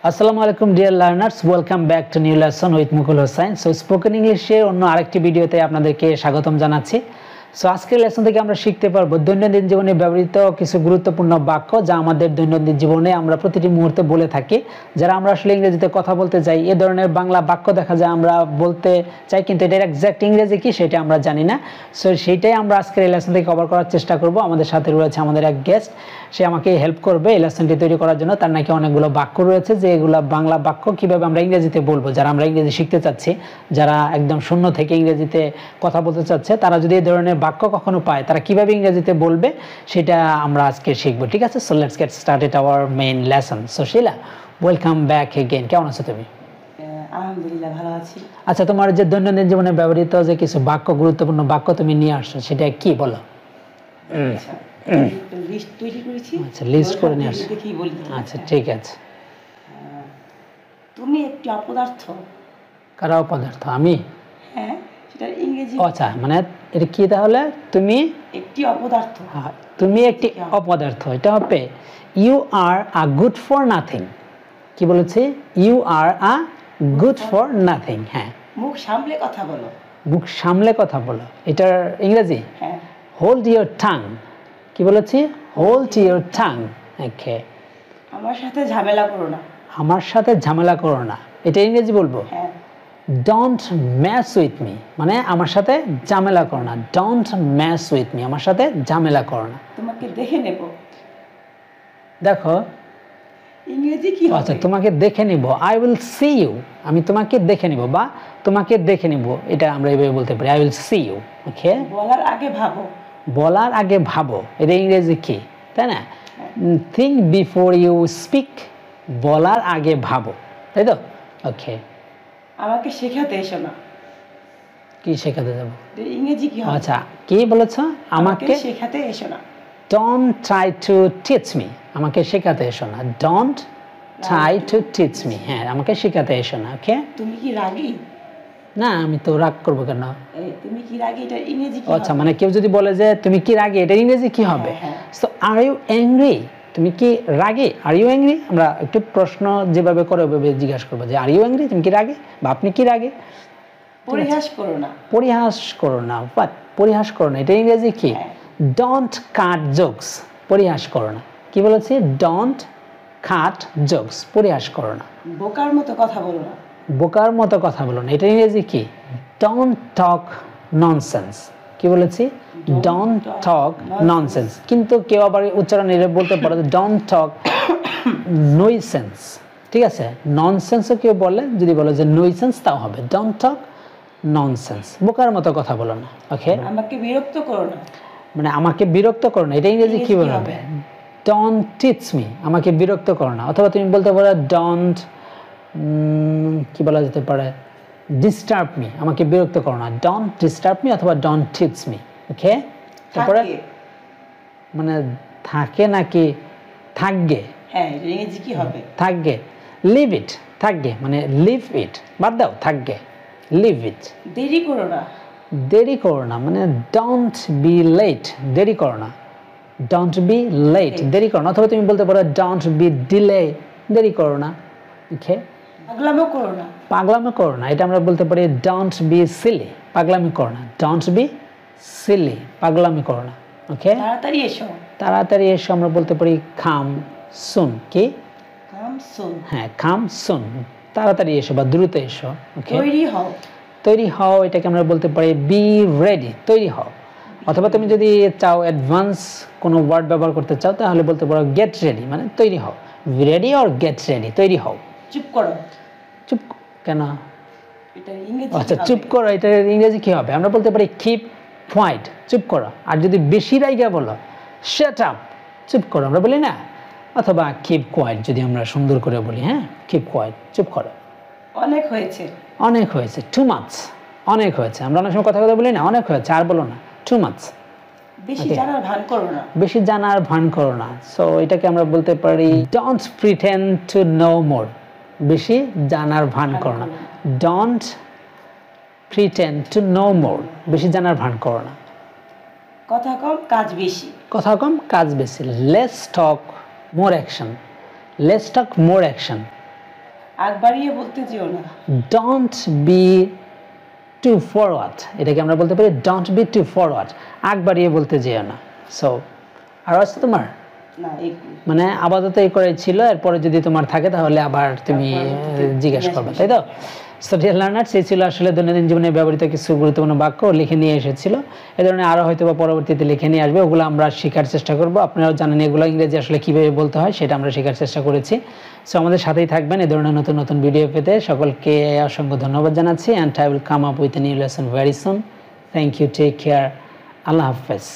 আসসালামু আলাইকুম dear learners, welcome back to new lesson with Mukul Hossain. So spoken ইংলিশের অন্য আরেকটি ভিডিওতে আপনাদেরকে স্বাগতম জানাচ্ছি। সো আজকের লেসন থেকে আমরা শিখতে পারবো দৈনন্দিন জীবনে ব্যবহৃত কিছু গুরুত্বপূর্ণ বাক্য যা আমাদের দৈনন্দিন জীবনে আমরা প্রতিটি মুহূর্তে বলে থাকি। যারা আমরা আসলে ইংরেজিতে কথা বলতে চাই, এ ধরনের বাংলা বাক্য দেখা যায় আমরা বলতে চাই, কিন্তু এটার এক্সাক্ট ইংরেজি কি সেটা আমরা জানি না। সো সেইটাই আমরা আজকের এই লেসন থেকে কভার করার চেষ্টা করব। আমাদের সাথে রয়েছে আমাদের এক গেস্ট, সে আমাকে হেল্প করবে এই লেসনটি তৈরি করার জন্য। তার নাকি অনেকগুলো বাক্য রয়েছে যে এগুলো বাংলা বাক্য কিভাবে আমরা ইংরেজিতে বলবো। যারা আমরা ইংরেজি শিখতে চাচ্ছি, যারা একদম শূন্য থেকে ইংরেজিতে কথা বলতে চাচ্ছে, তারা যদি এই ধরনের বাক্য কখনো পায়, তারা কিভাবে ইংরেজিতে বলবে সেটা আমরা আজকে শিখবো। ঠিক আছে, so let's get started our main lesson. So Shila, welcome back again. কেমন আছো তুমি? আলহামদুলিল্লাহ, ভালো আছি। আচ্ছা, তোমার যে দৈনন্দিন জীবনে ব্যবহৃত যে কিছু বাক্য, গুরুত্বপূর্ণ বাক্য তুমি নিয়ে আসছো, সেটা কি বলো? লিস্ট তৈরি করেছি। আচ্ছা, লিস্ট করে নিয়ে আসো। দেখি বলি। আচ্ছা, ঠিক আছে। তুমি একটি অপদার্থ। কারা অপদার্থ? আমি? হ্যাঁ, সেটা ইংরেজি। আচ্ছা, মানে এটা কি তাহলে? তুমি একটি অপদার্থ। হ্যাঁ, তুমি একটি অপদার্থ। এটা হবে you are a good for nothing. কি বলেছি? You are a good for nothing. হ্যাঁ, মুখ সামলে কথা বলো। মুখ সামলে কথা বলো, এটার ইংরেজি হ্যাঁ, হোল্ড ইউর টাং। কি বলেছি? Hold your tongue. ওকে। আমার সাথে ঝামেলা করো না। আমার সাথে ঝামেলা করো না, এটা ইংরেজি বলবো হ্যাঁ, ডোন্ট ম্যাস উইথ মি। মানে আমার সাথে ঝামেলা করো না। ডোন্ট ম্যাস উইথ মি, আমার সাথে ঝামেলা করো না। তোমাকে দেখে নেব। দেখো, ইংরেজি কি আচ্ছা, হবে? তোমাকে দেখে নিব। I will see you. আমি তোমাকে দেখে নিব বা তোমাকে দেখে নিব, এটা আমরা এইভাবে বলতে পারি। I will see you. Okay. বলার আগে ভাবো। বলার আগে ভাবো, এটা ইংরেজি কি, তাই না? Think before you speak. বলার আগে ভাবো, তাই তো? ওকে। আমাকে শেখাতে এসো না। কি শেখাতে যাবো? ইংরেজি কি হবে? আচ্ছা, কি বলেছো? আমাকে শেখাতে এসো না। Don't try to teach me. আমাকে শেখাতে এসো না। Don't try to teach me. হ্যাঁ, আমাকে শেখাতে এসো না। ওকে। তুমি কি রাগী? না, আমি তো রাগ করবো কেন? তুমি কি রাগী, এটা ইংরেজি কি? আচ্ছা, মানে কেউ যদি বলে যে তুমি কি রাগী, এটা ইংরেজি কি হবে? So are you angry. তুমি কি রাগী? Are you angry. আমরা একটু প্রশ্ন যেভাবে করে ওইভাবে জিজ্ঞাসা করবো যে আর ইউ অ্যাংরি, তুমি কি রাগী বা আপনি কি রাগী। পরিহাস করো না। পরিহাস করো না। বাট পরিহাস করো না, এটা ইংরেজি কি? Don't cut jokes. পরিহাস করো না। কি বলেছি? Don't cut jokes. পরিহাস করো না। বোকার মতো কথা বলো না। বোকার মতো কথা বলো না, এটা ইংরেজি কি? Don't talk nonsense. কি বলেছি? Don't talk nonsense. কিন্তু কেউ আবার উচ্চারণ এর বলতে পারে ডোন্ট টক নইসেন্স। ঠিক আছে, ননসেন্সও কেউ বলে, যদি বলে যে নইসেন্স তাও হবে। Don't talk nonsense. বোকার মতো কথা বলো না। ওকে। আমাকে বিরক্ত করো না। মানে আমাকে বিরক্ত করো না, এটা ইংরেজি কি বলবে? Don't teach me. আমাকে বিরক্ত করো না। অথবা তুমি বলতে পারো ডোন্ট, কি বলা যেতে পারে, ডিস্টার্ব মি। আমাকে বিরক্ত করো না। ডোন্ট ডিস্টার্ব মি অথবা ডোন্ট টিচ মি। ওকে। তারপরে মানে থাকে নাকি থাকবে? হ্যাঁ, ইংরেজি কি হবে? থাকবে। Leave it. থাকবে মানে লিভ ইট, বাদ দাও, থাকবে। Leave it. দেরি করো না। দেরি করো না মানে ডোন্ট বি লেট। দেরি করো না। ডোন্ট বি লেট, দেরি করো না। অথবা তুমি বলতে পারো ডোন্ট বি ডিলে। দেরি করো না। ওকে। পাগলামো করো না। পাগলামি করো না, এটা আমরা বলতে পারি ডোন্ট বি সিলি। পাগলামি করো না। Don't be silly. পাগলামি করো না। ওকে। তাড়াতাড়ি এসো। তাড়াতাড়ি এসো আমরা বলতে পারি কাম সুন। কি? কাম সুন। হ্যাঁ, কাম সুন। তাড়াতাড়ি এসো বা দ্রুত এসো। ওকে। তৈরি হও। তৈরি হও, এটাকে আমরা বলতে পারি বি রেডি। তৈরি হও। অথবা তুমি যদি চাও অ্যাডভান্স কোনো ওয়ার্ড ব্যবহার করতে চাও, তাহলে বলতে পারো গেট রেডি, মানে তৈরি হও। রেডি অর গেট রেডি, তৈরি হও। চুপ করো। চুপ কেন? এটা ইংরেজি। আচ্ছা, চুপ করো, এটার ইংরেজি কি হবে? আমরা বলতে পারি কিপ কোয়াইট। চুপ করো। আর যদি বেশি রাইগা বলো, শাট আপ। চুপ করো আমরা বলি না? অথবা কিপ কোয়াইট যদি আমরা সুন্দর করে বলি। হ্যাঁ, কিপ কোয়াইট, চুপ করো। অনেক হয়েছে। অনেক হয়েছে। Too much. অনেক হয়েছে। আমরা অনেক সময় কথা বলি না, অনেক হয়েছে, আর বলো না। Too much. বেশি জানার ভান করো না। বেশি জানার ভান করো না। সো এটাকে আমরা বলতে পারি don't pretend to know more. বেশি জানার ভান করো না। Don't pretend to know more. বেশি জানার ভান করো না। কথা কম কাজ বেশি। কথা কম কাজ বেশি। Less talk more action. Less talk more action. আগ বাড়িয়ে বলতে যেও না। ডোন্ট বি টু ফরওয়ার্ড, এটাকে আমরা বলতে পারি ডোন্ট বি টু ফরওয়ার্ড, আগ বাড়িয়ে বলতে যেও না। সো আর আছে তোমার না এগুলো মানে আপাতত এই করাই ছিল, এরপরে যদি তোমার থাকে তাহলে আবার তুমি জিজ্ঞেস করবে, তাই তো? সো ডিয়ার লার্নার্স, এই ছিল আসলে দৈনন্দিন জীবনে ব্যবহৃত কিছু গুরুত্বপূর্ণ বাক্য লিখে নিয়ে এসেছিল। এই ধরনের আরও হয়তো বা পরবর্তীতে লিখে নিয়ে আসবে, ওগুলো আমরা শেখার চেষ্টা করব। আপনারাও জানেন এগুলো ইংরেজি আসলে কীভাবে বলতে হয় সেটা আমরা শেখার চেষ্টা করেছি। সো আমাদের সাথেই থাকবেন এই ধরনের নতুন নতুন ভিডিও পেতে। সকলকে অসংখ্য ধন্যবাদ জানাচ্ছি। And I will come up with a new lesson very soon. Thank you, take care, আল্লাহ হাফেজ।